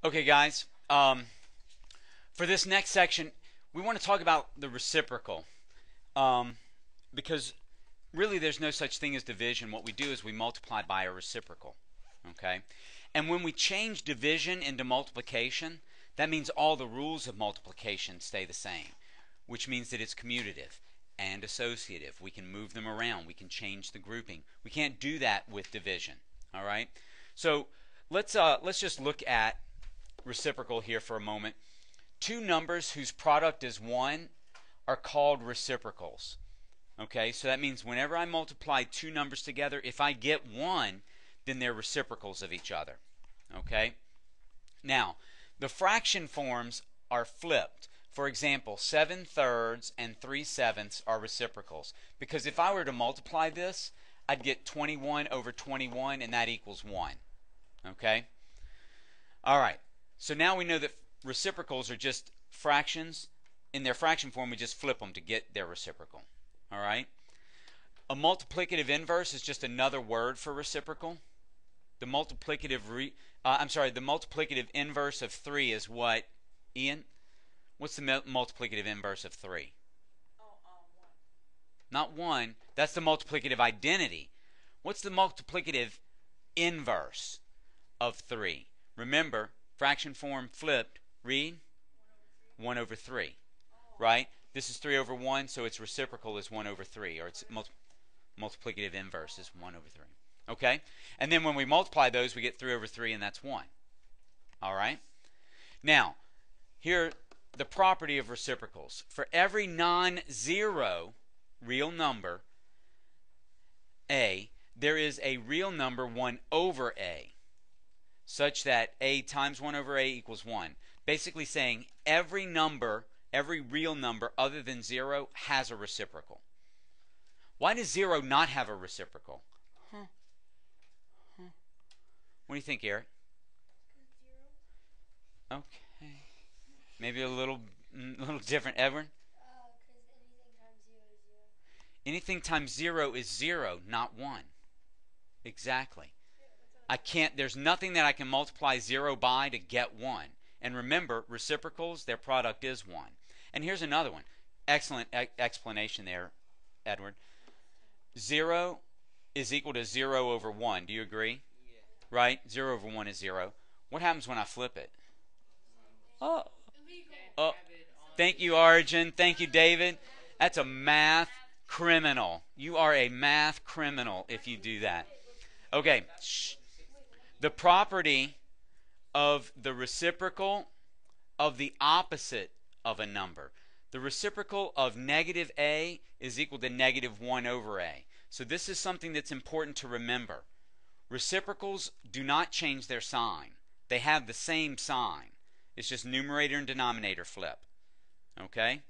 Okay, guys. For this next section, we want to talk about the reciprocal, um, because really there's no such thing as division. What we do is we multiply by a reciprocal. Okay, and when we change division into multiplication, that means all the rules of multiplication stay the same, which means that it's commutative and associative. We can move them around. We can change the grouping. We can't do that with division. All right. So let's just look at reciprocal here for a moment. Two numbers whose product is 1 are called reciprocals. Okay, so that means whenever I multiply two numbers together, if I get 1, then they're reciprocals of each other. Okay? Now, the fraction forms are flipped. For example, 7/3 and 3/7 are reciprocals. Because if I were to multiply this, I'd get 21 over 21, and that equals 1. Okay? All right. So now we know that reciprocals are just fractions. In their fraction form, we just flip them to get their reciprocal. All right? A multiplicative inverse is just another word for reciprocal. The multiplicative the multiplicative inverse of 3 is what, Ian? What's the multiplicative inverse of 3? 1. Not 1. That's the multiplicative identity. What's the multiplicative inverse of 3? Remember, fraction form flipped. Read. 1 over 3. Right? This is 3 over 1, so its reciprocal is 1 over 3, or its multiplicative inverse is 1 over 3. Okay? And then when we multiply those, we get 3 over 3, and that's 1. All right? Now, here, the property of reciprocals. For every non-zero real number, a, there is a real number 1 over a, such that a times 1 over a equals 1. Basically saying every number, every real number other than 0 has a reciprocal. Why does 0 not have a reciprocal? What do you think, Eric? Okay. Maybe a little different. Edward? Anything times 0 is 0, not 1. Exactly. I can't, there's nothing that I can multiply 0 by to get 1. And remember, reciprocals, their product is 1. And here's another one. Excellent explanation there, Edward. 0 is equal to 0 over 1. Do you agree? Yeah. Right? 0 over 1 is 0. What happens when I flip it? Oh. Oh. Thank you, Arjun. Thank you, David. That's a math criminal. You are a math criminal if you do that. Okay. Shh. The property of the reciprocal of the opposite of a number. The reciprocal of negative a is equal to negative 1 over a. So this is something that's important to remember. Reciprocals do not change their sign. They have the same sign. It's just numerator and denominator flip. Okay?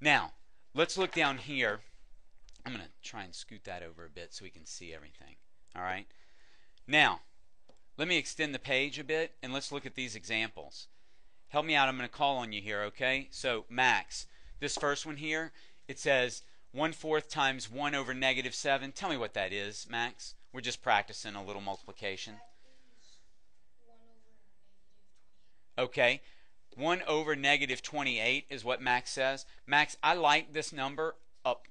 Now, let's look down here. I'm going to try and scoot that over a bit so we can see everything. All right? Now, let me extend the page a bit, and let's look at these examples. Help me out. I'm going to call on you here, okay? So, Max, this first one here, it says 1/4 times 1 over negative 7. Tell me what that is, Max. We're just practicing a little multiplication. Okay. 1 over negative 28 is what Max says. Max, I like this number up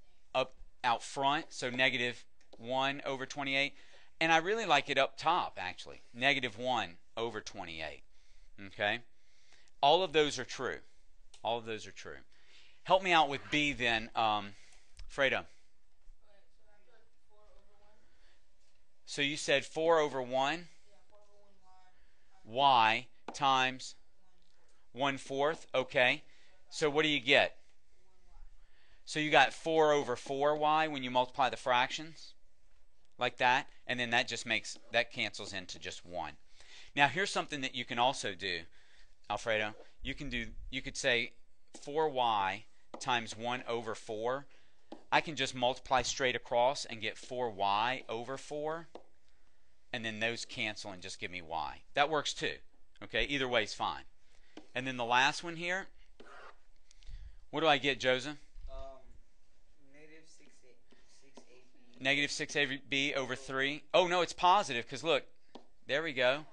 out front, so negative 1 over 28. And I really like it up top, actually. Negative 1 over 28. Okay? All of those are true. All of those are true. Help me out with B then, Fredo. So you said 4 over 1? Y times 1/4. Okay. So what do you get? So you got 4 over 4y when you multiply the fractions? Like that, and then that just that cancels into just 1. Now here's something that you can also do, Alfredo. You could say 4y times 1 over 4. I can just multiply straight across and get 4y over 4, and then those cancel and just give me y. That works too. Okay, either way is fine. And then the last one here, what do I get, Joseph? Negative 6ab over 3. Oh, no, it's positive because, look, there we go.